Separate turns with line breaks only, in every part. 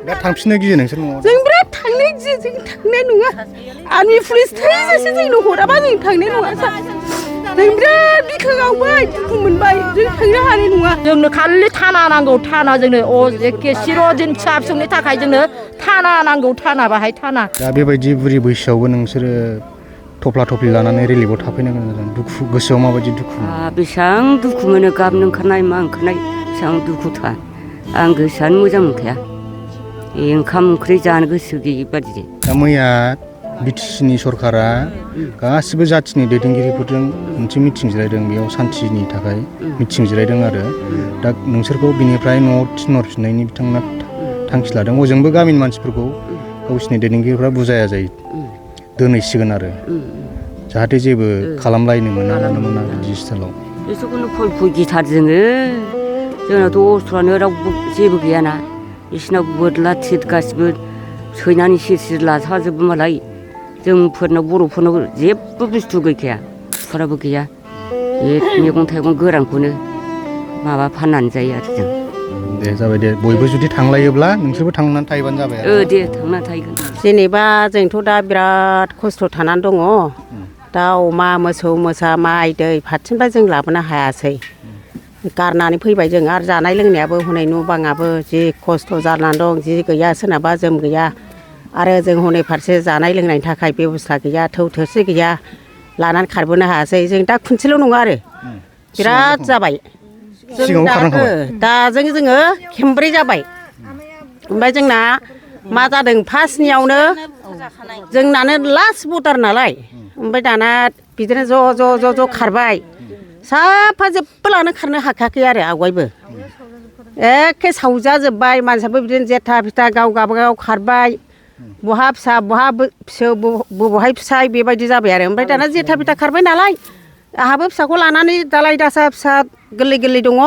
बिराद थांफिननो गियो नोंसोर न'आव
जों बिराद थांनो गियो जों थांनाय नङा आर्मि पुलिस थैजासे जोंनो हराबा जों थांनाय नङा जों बिराद बिखोगावबाय दुखु मोनबाय जों थांनो हानाय नङा
जोंनो खालि थाना नांगौ थाना जोंनो एखे सिर'दिन फिसा फिसौनि थाखाय जोंनो थाना नांगौ थाना बाहाय थाना
दा बेबायदि बुरि बैसोआवबो नोंसोरो थफ्ला थफ्लि लानानै रिलिफआव थाफैनो गोनां जादों दुखु गोसोआव माबायदि दुखु
बेसेबां दुखु मोनो गाबनो ओंखारनाय मा ओंखारनाय बेसेबां दुखुथार आं गोसोआनो मोजां मोनखाया ओंखाम ओंख्रि जानो गोसो गैयि बादि
दा मैया बिटिसिनि सरकारा गासिबो जाथिनि दैदेनगिरिफोरजों मोनसे मिटिं जिरायदों बेयाव सान्थिनि थाखाय मिटिं जिरायदों आरो दा नोंसोरखौ बिनिफ्राय न'आव थिनहरफिननायनि बिथांमोना थांखि लादों हजोंबो गामिनि मानसिफोरखौ गावसिनि दैदेनगिरिफ्रा बुजाया जायो दोनहैसिगोन आरो जाहाथे जेबो खालामलायनो मोना बिदि स्टाइलाव
बिसोरखौनो फुल गिथार जोंनावथ' अस्त्रआनो रावबो जेबो गैयाना बिसोरनाव बोरला थिर गासिबो सैनानै सिर लासाजोबो मालाय जोंफोरनाव बर'फोरनाव जेबो बुस्थु गैखाया कुकाराबो गैया बे मैगं थाइगं गोरानखौनो माबा फाननानै जायो आरो जों
दे जाबाय दे बयबो जुदि थांलायोब्ला नोंसोरबो थांनानै थाहैबानो जाबाय
दे थांनानै थाहैगोन
जेनेबा जोंथ' दा बिराद खस्थ' थानानै दङ दाउ अमा मोसौ मोसा माइ दै फारसेनिफ्राय जों लाबोनो हायासै गारनानै फैबाय जों आरो जानाय लोंनायाबो हनै न' बाङाबो जि खस्थ' जानानै दं जि गैया सोरनाबा जोम गैया आरो जों हनै फारसे जानाय लोंनायनि थाखाय बेबस्था गैया थौ थोरसि गैया लानानै खारबोनो हायासै जों दा खुनसेल' नङा आरो बिराद जाबाय दाजों जोङो खेमब्रै जाबाय ओमफ्राय जोंना मा जादों फार्स्टनियावनो जोंनानो लास्ट भटार नालाय ओमफ्राय दाना बिदिनो ज' खारबाय साफा जेबो लानो खारनो हाखायाखै आरो आवगायबो एखे सावजाजोब्बाय मानसियाबो बिदिनो जेथा फिथा गाव गावबागाव खारबाय बहा फिसा बहा फिसौ बहाय फिसाय बेबायदि जाबाय आरो ओमफ्राय दाना जेथा फिथा खारबाय नालाय आंहाबो फिसाखौ लानानै दालाय दासा फिसा गोरलै दङ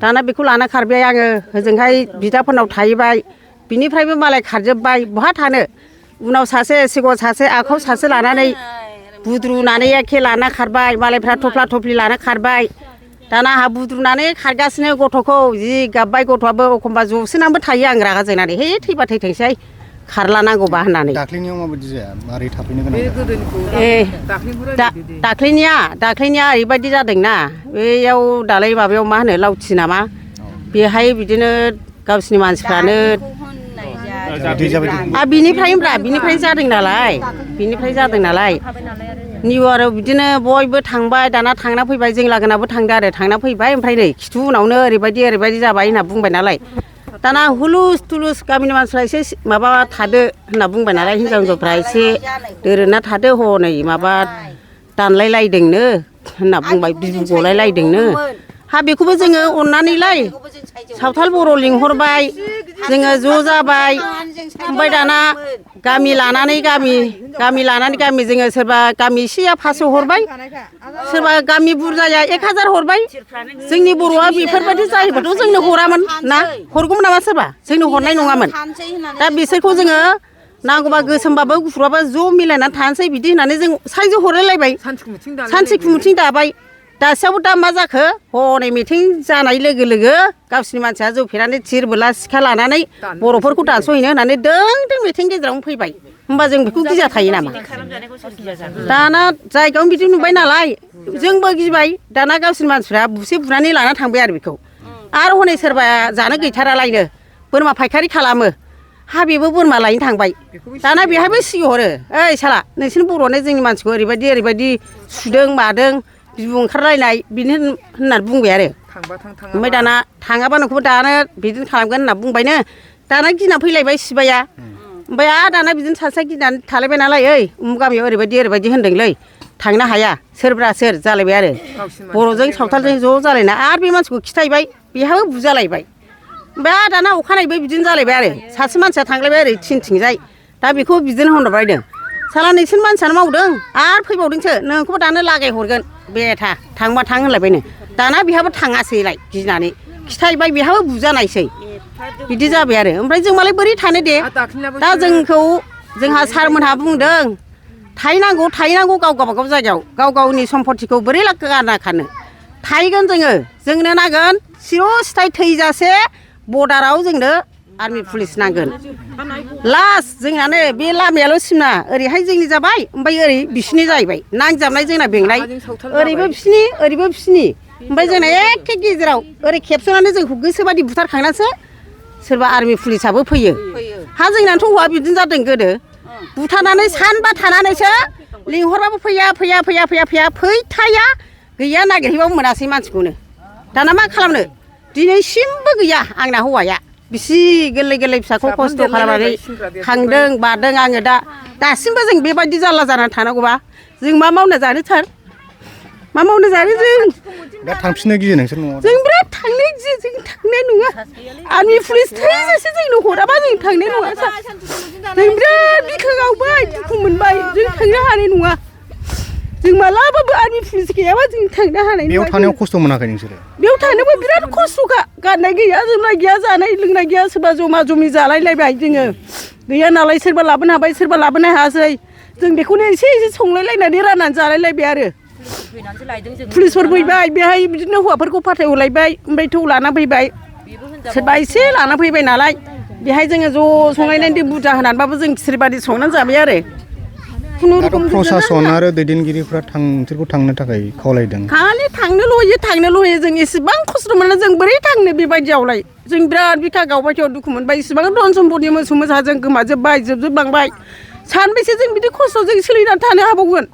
दाना बेखौ लाना खारबाय आङो होजोंहाय बिदाफोरनाव थाहैबाय बिनिफ्रायबो मालाय खारजोब्बाय बहा थानो उनाव सासे सिगाङाव सासे आखायाव सासे लानानै बुद्रुनानै एखे लाना खारबाय मालायफ्रा थफ्ला थफ्लि लाना खारबाय दाना आंहा बुद्रुनानै खारगासिनो गथ'खौ जि गाबबाय गथ'आबो एखमबा जसोनानैबो थायो आं रागा जोंनानै है थैबा थैथोंसै खारला नांगौबा होननानै
दाख्लैनियाव माबायदि जाया मारै थाफैनो गोनां
दाख्लैनिया ओरैबायदि जादोंना बेयाव दालाय माबायाव मा होनो लावथि नामा बेहाय बिदिनो गावसिनि मानसिफ्रानो बिनिफ्राय जादों नालाय निउ इयाराव बिदिनो बयबो थांबाय दाना थांना फैबाय जों लागोनाबो थांदो आरो थांना फैबाय ओमफ्राय नै खिथु उनावनो ओरैबायदि जाबाय होनना बुंबाय नालाय दाना हुलुस थुलुस गामिनि मानसिफ्रा एसे माबा थादो होनना बुंबाय नालाय हिनजावफ्रा एसे दोरोदना थादो हनै माबा दानलाय लायदोंनो होनना बुंबाय बिबु गलाय लायदोंनो हा बेखौबो जोङो अननानैलाय सावथाल बर' लिंहरबाय जोङो ज' जाबाय ओमफ्राय दाना गामि लानानै गामि जोङो सोरबा गामि एसेया 500 हरबाय सोरबा गामि बुरजाया 1000 हरबाय जोंनि बर'आ बेफोरबायदि जायोबाथ' जोंनो हरामोन ना हरगौमोन नामा सोरबा जोंनो हरनाय नङामोन दा बिसोरखौ जोङो नांगौबा गोसोमबाबो गुफुरबाबो ज' मिलायनानै थानोसै बिदि होननानै जों साइजआव हरलायलायबाय सानसे खुमुथिं दाबाय दासेयावबो दा मा जाखो हनै मिथिं जानाय लोगो गावसिनि मानसिया जौ फेनानै थिर बोला सिखा लानानै बर'फोरखौ दानस'हैनो होननानै दों मिथिं गेजेरावनो फैबाय होमबा जों बेखौ गिजा थायो नामा दाना जायगायावनो बिदि नुबाय नालाय जोंबो गिबाय दाना गावसिनि मानसिफ्रा बुनानै लाना थांबाय आरो बेखौ आरो हनै सोरबा जानो गैथारालायनो बोरमा फायखारि खालामो हा बेबो बोरमा लायनो थांबाय दाना बेहायबो सिगिहरो ओइ साला नोंसोरनि बर'आनो जोंनि मानसिखौ ओरैबायदि सुदों मादों बिबु ओंखारलायनाय बिदि होननानै बुंबाय आरो ओमफ्राय दाना थाङाबा नोंखौबो दानो बिदिनो खालामगोन होनना बुंबायनो दाना गिना फैलायबाय सिबाया ओमफ्राय आरो दाना बिदिनो सासेया गिनानै थालायबाय नालाय ओइ उमुक गामियाव ओरैबायदि होनदोंलै थांनो हाया सोरब्रा सोर जालायबाय आरो बर'जों सावथालजों ज' जालायना आरो बे मानसिखौ खिथायबाय बेहाबो बुजालायबाय ओमफ्राय दाना अखानायैबो बिदिनो जालायबाय आरो सासे मानसिया थांलायबाय ओरै थिंजाय दा बेखौ बिदिनो होनहरबायदों साला नोंसोरनि मानसियानो मावदों आरो फैबावदोंसो नोंखौबो दानो लागाय हरगोन बेथा थांबा थां होनलायबायनो दाना बेहाबो थाङासैलाय गिनानै खिथायबाय बेहाबो बुजानायसै बिदि जाबाय आरो ओमफ्राय जों मालाय बोरै थानो दे दा जोंहा सारमोनहा बुंदों थाहैनांगौ गाव गावबागाव जायगायाव गाव गावनि सम्पतिखौ बोरै गारना खानो थाहैगोन जोंनो नांगोन सिर' सिथाय थैजासे बर्डाराव जोंनो आर्मि पुलिस नांगोन लास्ट जोंनानो बे लामायाल' सिमना ओरैहाय जोंनि जाबाय ओमफ्राय ओरै बिसिनि जाहैबाय नांजाबनाय जोंना बेंनाय ओरैबो बिसिनि ओरैबो बिसिनि ओमफ्राय जोंना एखे गेजेराव ओरै खेबस'नानै जोंखौ गोसोबादि बुथारखांनासो सोरबा आर्मि पुलिसाबो फैयो हा जोंनाथ' हौवा बिदिनो जादों गोदो बुथारनानै सानबा थानानैसो लिंहरबाबो फैथाया गैया नागिरहैबाबो मोनासै मानसिखौनो दाना मा खालामनो दिनैसिमबो गैया आंना हौवाया बिसि गोरलै फिसाखौ खस्थ' खालामनानै थांदों बादों आङो दासिमबो जों बेबायदि जारला जानानै थानांगौबा जों मा मावना जानो जों
दा थांफिननो गियो नोंसोर न'आव
जों बिराद थांनो गियो जों थांनाय नङा आर्मि पुलिस थैजासे जोंनो हराबा जों थांनाय नङा जों बिराद बिखा गावबाय दुखु मोनबाय जों थांनो हानाय नङा जों मालाबाबो आर्मि पुलिस गैयाबा जों थांनो हानाय नङा
बेयाव थानायाव खस्थ' मोनाखै नोंसोरो
बेयाव थानोबो बिराद खस्थ'खा गाननाय गैया जोमनाय गैया जानाय लोंनाय गैया सोरबा जमा जमि जालायलायबाय जोङो गैया नालाय सोरबा लाबोनो हाबाय सोरबा लाबोनो हायासै जों बेखौनो एसे सोंलायलायनानै राननानै जालायलायबाय आरो पुलिसफोर फैबाय बेहाय बिदिनो हौवाफोरखौ फाथायहरलायबाय ओमफ्राय थौ लाना फैबाय सोरबा एसे लाना फैबाय नालाय बेहाय जोङो ज' संलायनानै दै बुरजा होनानैबाबो जों खिरिबादि संनानै जाबाय आरो खुनुरुखुम
प्रसासन आरो दैदेनगिरिफ्रा नोंसोरखौ थांनो थाखाय खावलायदों
खालि थांनो लुबैयो जों एसेबां खस्थ' मोनो जों बोरै थांनो बेबायदियावलाय जों बिराद बिखा गावबाय थायाव दुखु मोनबाय इसेबां धन सम्पति मोसौ मोसा जों गोमाजोब्बाय जोबजोबलांबाय सानबेसे जों बिदि खस्थ'जों सोलिनानै थानो हाबावगोन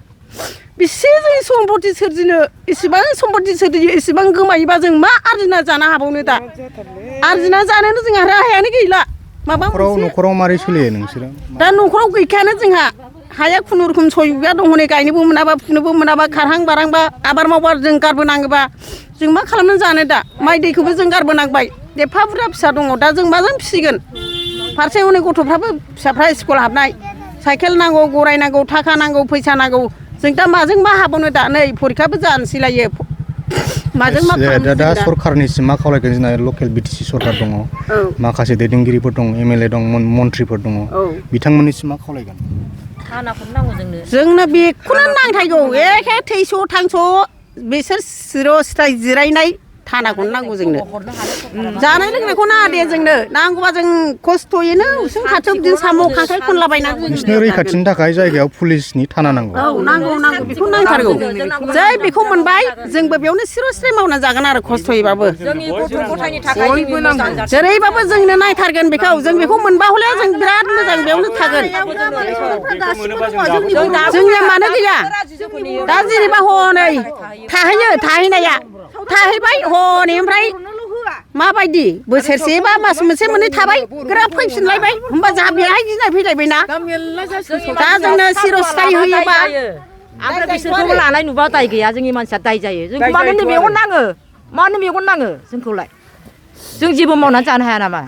बेसे जों सम्पति सोरजिनो इसेबां सम्पति सोरजियो इसेबां गोमायोबा जों मा आरजिना जानो हाबावनो दा आरजिना जानोनो जोंहा राहायानो गैला माबा
न'खराव मारै सोलियो नोंसोरो
दा न'खराव गैखायानो जोंहा हाया खुनुरुखुम 6 बिगा दं हनै गायनोबो मोनाबा फुनोबो मोनाबा खारहां बारहांबा आबाद मावबा जों गारबोनाङोबा जों मा खालामनानै जानो दा माइ दैखौबो जों गारबोनांबाय एफा बुरजा फिसा दङ दा जों माजों फिसिगोन फारसे हनै गथ'फ्राबो फिसाफ्रा स्कुल हाबनाय साइकेल नांगौ गराय नांगौ थाखा नांगौ फैसा नांगौ जों दा माजों मा हाबावनो दा नै फरिखाबो जानोसैलायो माजों मा
दा सरखारनिसिम मा खावलायगोन जोंना लकेल बिटिसि सरखार दङ माखासे दैदेनगिरिफोर दं एमएलए दं मन्थ्रिफोर दङ बिथांमोननिसिम मा खावलायगोन
जोंनो बेखौनो नांथारगौ एखे थैस' थांस' बिसोर सिराय जिरायनाय थानाखौनो नांगौ जोंनो जानाय लोंनायखौ नाङा दे जोंनो नांगौबा जों खस्थ'यैनो उसुं खाथियाव बिदिनो साम' खांख्राइ खनलाबायनानै
बिसोरनो रैखाथिनि थाखाय जायगायाव पुलिसनि थाना नांगौ
औ नांगौ बेखौ नांथारगौ जै बेखौ मोनबाय जोंबो बेयावनो सिर' मावना जागोन आरो खस्थ'यैबाबो जेरैबाबो जोंनो नायथारगोन बेखौ जों बेखौ मोनबा हले जों बिराद मोजां बेयावनो थागोन जोंनिया मानो गैया दा जेनेबा हनै थाहैनाया थाहैबाय हनै ओमफ्राय माबायदि बोसोरसे बा मास मोनसे मोननै थाबाय ग्राब फैफिनलायबाय होमबा जोंहा बेहाय गिनाय फैलायबायना दा जोंनो सिर'स्थाय होयोबा
ओमफ्राय बिसोरखौबो लानाय नुबा दाय गैया जोंनि मानसिया दाय जायो जोंखौ मानो मेगन नाङो जोंखौलाय जों जेबो मावनानै जानो हाया नामा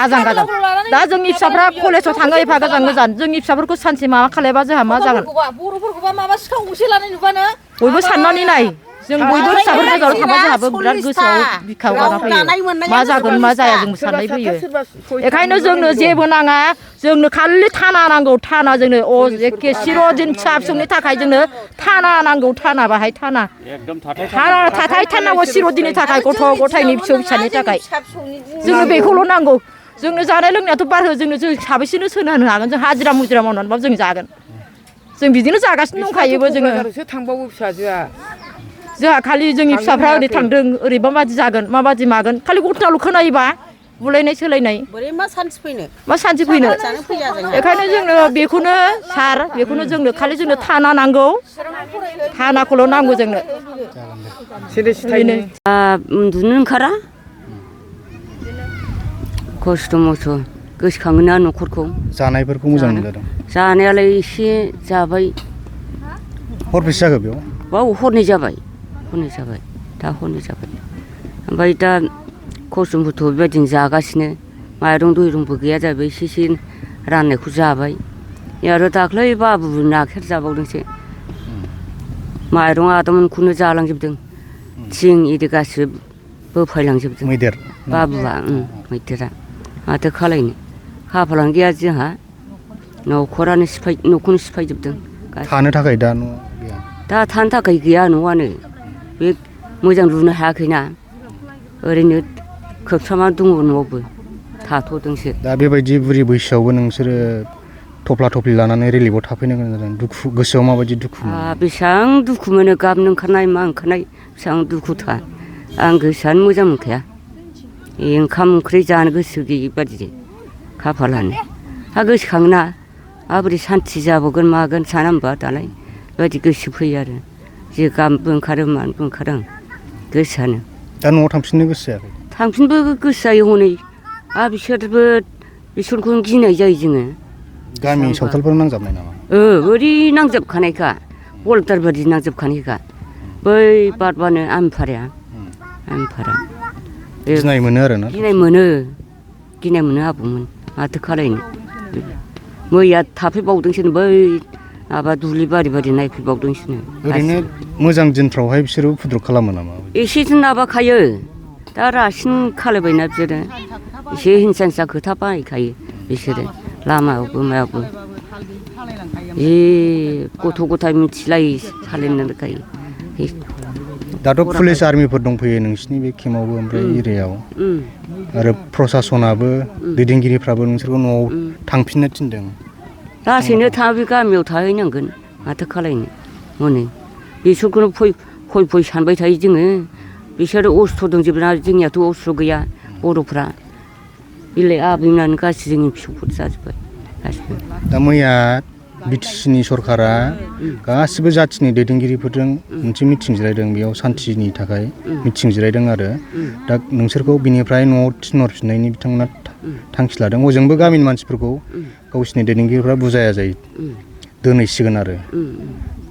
आजां गाजां दा जोंनि फिसाफ्रा कलेजाव थाङो एफा गोजान जोंनि फिसाफोरखौ सानसे माबा खालायबा जोंहा मा जागोन बयबो साननानै नाय जों बयबो फिसाफोर गोजानाव थांबा जोंहाबो बिराद गोसोआव बिखायाव गाना फैयो मा जागोन मा जाया जों साननाय फैयो बेखायनो जोंनो जेबो नाङा जोंनो खालि थाना नांगौ थाना जोंनो एखे चिर'दिन फिसा फिसौनि थाखाय जोंनो थाना नांगौ थाना बाहाय थाना थाथारनांगौ चिर'दिननि थाखाय गथ' गथायनि फिसौ फिसानि थाखाय जोंनो बेखौल' नांगौ जोंनो जानाय लोंनायाथ' बारहो जोंनो जों साबेसेनो सोनो होनो हागोन जों हाजिरा मुजिरा मावनानैबाबो जों जागोन जों बिदिनो जागासिनो दंखायोबो जोङो
थांबावो फिसाजोआ
जोंहा खालि जोंनि फिसाफ्रा ओरै थांदों ओरैबा माबादि जागोन माबादि मागोन खालि घटनाल' खोनायोबा बुलायनाय सोलायनाय
मा सान्थि फैनो
बेखायनो जोंनो बेखौनो सार बेखौनो जोंनो खालि जोंनो थाना नांगौ थानाखौल' नांगौ जोंनो
उन्दुनो ओंखारा खस्थ' मस्थ' गोसोखाङोना न'खरखौ
जानायफोरखौ मोजां मोनजादों
जानायालाय एसे जाबाय
हरबेसे जाखो बेयाव
बाव हरनै जाबाय दा हरनै जाबाय ओमफ्राय दा खस्थ' मस्थ' बेबायदिनो जागासिनो माइरं दैरंबो गैया जाबाय एसे राननायखौ जाबाय आरो दाख्लै बाबु नाखेर जाबावदोंसो माइरं आदामोनखौनो जालांजोबदों थिं इदि गासिबो बोफायलांजोबदों
मैदेर
बाबुआ मैदेरा माथो खालायनो खाफालानो गैया जोंहा न'खौनो सिफायजोबदों
थानो थाखाय दा न'
दा थानो थाखाय गैया न'आनो बे मोजां लुनो हायाखैना ओरैनो खोबस्रामा दङ न'आवबो थाथ'दोंसो
दा बेबायदि बुरि बैसोआवबो नोंसोरो थफ्ला थफ्लि लानानै रिलिफआव थाफैनो गोनां जादों दुखु गोसोआव माबायदि दुखु मोनो?
बेसेबां दुखु मोनो गाबनो ओंखारनाय मा ओंखारनाय बेसेबां दुखुथार आं गोसोआनो मोजां मोनखाया ओंखाम ओंख्रि जानो गोसो गैयि बादि खाफालानो हा गोसोखाङोना माबोरै सान्थि जाबावगोन मागोन साना होमबा दालाय बेबायदि गोसो फैयो आरो जे गाबनोबो ओंखारो मानोबो ओंखारो आं गोसोआनो
दा न'आव थांफिननो गोसो जायाखै?
थांफिनबो गोसो जायो हनै बिसोरखौनो गिनाय जायो जोङो
गामि सावथालफोर नांजाबनाय नामा?
ओरै नांजोबखानायखा बलदार बादि नांजोबखानायखा बै बारबानो आमफाराया
गिनाय मोनो आरोना?
गिनाय मोनो आबौमोन माथो खालायनो मैया थाफैबावदोंसो बै माबा दुब्लि बारि नायफैबावदोंसो
ओरैनो मोजां दिनफ्रावहाय बिसोरो उपद्रब खालामो नामा?
एसेसो माबाखायो दा रासिन खालायबायना बिसोरो एसे हिंसा हिंसा खोथा बाहायखायो बिसोरो लामायावबो मायावबो गथ' गथाय मिथिलायै सालायनो रोंखायो
दाथ' पुलिस आर्मिफोर दंफैयो नोंसिनि बे केम्पआवबो ओमफ्राय एरियायाव आरो प्रसासनाबो दैदेनगिरिफ्राबो नोंसोरखौ न'आव थांफिननो थिनदों
लासैनो बे गामियाव थाहैनांगोन माथो खालायनो हनै बिसोरखौनो फै सानबाय थायो जोङो बिसोरो अस्त्र दंजोबोना जोंनियाथ' अस्त्र गैया बर'फ्रा बिलाय आबैमोनानो गासै जोंनि फिसौफोर जाजोब्बाय गासिबो
दा मैया बिटिसिनि सरकारा गासिबो जाथिनि दैदेनगिरिफोरजों मोनसे मिटिं जिरायदों बेयाव सान्थिनि थाखाय मिटिं जिरायदों आरो दा नोंसोरखौ बिनिफ्राय न'आव थिनहरफिननायनि बिथांमोना थांखि लादों हजोंबो गामिनि मानसिफोरखौ गावसिनि दैदेनगिरिफ्रा बुजाया दोनहैसिगोन आरो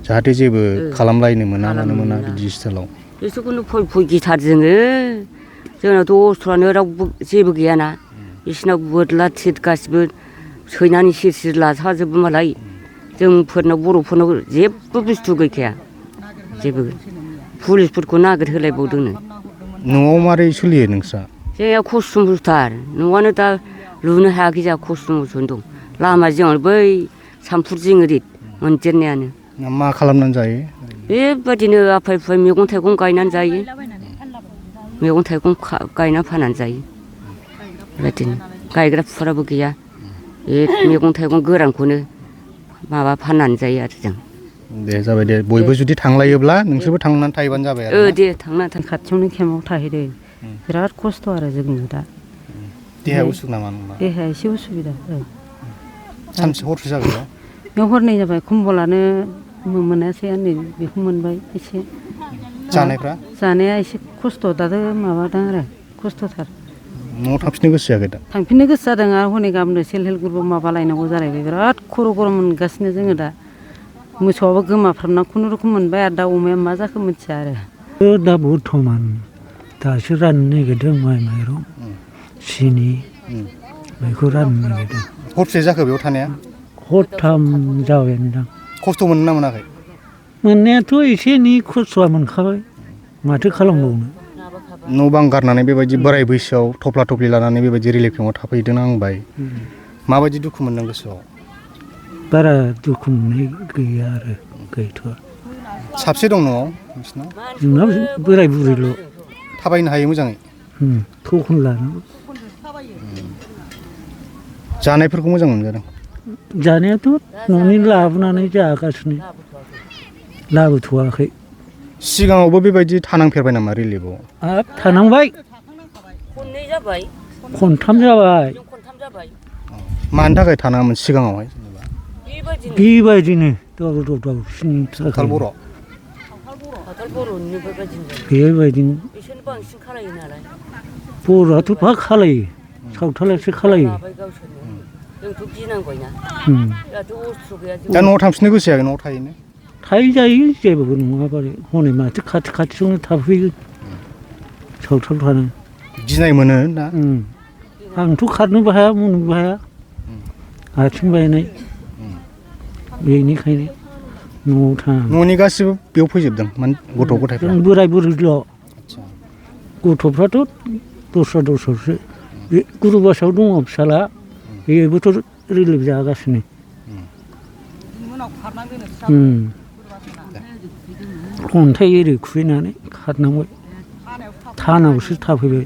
जाहाथे जेबो खालामलायनो मोना मानो मोना बिदि स्टाइलाव
बिसोरखौनो फै गिथार जोंनावथ' अस्त्रआनो रावबो जेबो गैयाना बिसोरनाव बोरला थिर गासिबो सैनानै सिर लाजाजोबो मालाय जोंफोरनाव बर'फोरनाव जेबो बुस्थु गैखाया जेबो पुलिसफोरखौ नागिरहोलायबावदोंनो
न'आव मारै सोलियो नोंस्रा?
जोंहा खस्थ' मस्थ'थार न'आनो दा लुनो हायाखै जोंहा खस्थ' मस्थ' दं लामा जिङाव बै सामफुर जिं ओरै मोनजेननायानो
मा खालामनानै जायो?
बेबायदिनो आफाय मैगं थाइगं गायनानै जायो मैगं थाइगं गायना फाननानै जायो बेबायदिनो गायग्रा फुग्राबो गैया बे मैगं थाइगं गोरानखौनो माबा फाननानै जायो आरो जों
दे जाबाय दे बयबो जुदि थांलायोब्ला नोंसोरबो थांनानै थाहैबानो जाबाय आरो
दे थांनानै
खाथियावनो केम्पआव थाहैदों बिराद खस्थ' आरो जोंनो दा
देहाया उसुख नामा नोंना?
देहाया एसे उसुबिदा
सानसे हरसे जाबाय
बेयाव हरनै जाबाय खम्बलानो मोनासै नै बेखौ मोनबाय एसे जानाया एसे खस्थ' दाथ' माबादों आरो खस्थ'थार
न'आव थांफिननो गोसो जायाखै दा?
थांफिननो गोसो जादों आरो हनै गाबोननो सेल्फ हेल्प ग्रुपआव माबा लायनांगौ जालायबाय बिराद खर' गरम मोनगासिनो जोङो दा मोसौआबो गोमाफ्रामना खुनुरुखुम मोनबाय आरो दा अमाया मा जाखो मिथिया आरो
दा बर्थमान दासो राननो नागिरदों माइ माइरं सिनि बेखौ राननो नागिरदों
हरसे जाखो बेयाव थानाया?
हरथाम जाबायानो
खस्थ' मोनो ना मोनाखै?
मोननायाथ' एसे एनै खस्थ'आ मोनखाबाय माथो खालामबावनो
न' बां गारनानै बेबायदि बोराय बैसोआव थफ्ला थफ्लि लानानै बेबायदि रिलिफ केम्पआव थाफैदों आंबाय माबायदि दुखु मोनदों गोसोआव?
बारा दुखु मोननाय गैया आरो गैथ'आ
साबसे दं न'आव नोंसिनाव?
जोंनाव बोराय बुरैल'
थाबायनो हायो मोजाङै?
थखन लानांगौ
जानायफोरखौ मोजां मोनजादों?
जानायाथ' न'नि लाबोनानै जागासिनो लाबोथ'वाखै
सिगाङावबो बेबायदि थानांफेरबाय नामा रिलिफआव?
हाब थानांबाय
खननै जाबाय
खनथाम जाबाय
मानि थाखाय थानाङामोन सिगाङावहाय?
बेबायदिनो दावराव-दावसिनि
सावथाल बर'
बेबायदिनो
बिसोरनो बांसिन खालायो नालाय
बर'आथ' मा खालायो सावथालासो खालायो
जोंथ' गिनांबायना दाथ' अस्त्र गैया
दा न'आव थांफिननो गोसो जायाखै न'आव थाहैनो?
थाहैजायो जेबो नङा बारे हनै माथो खाथियावनो थाफैयो सावथाल थानो
गिनाय मोनो ना?
आंथ' खारनोबो हाया मुनोबो हाया आथिं बायनाय बेनिखायनो न'आव थाङा
न'नि गासिबो बेयाव फैजोबदों गथ' गथायफ्रा?
बोराय बुरैल' गथ'फ्राथ' दस्रासो बे गुरुबासाव दङ फिसाला बेबोथ' रिलिफ जागासिनो अन्थाइ एरि खुबैनानै खारनांबाय थानावसो थाफैबाय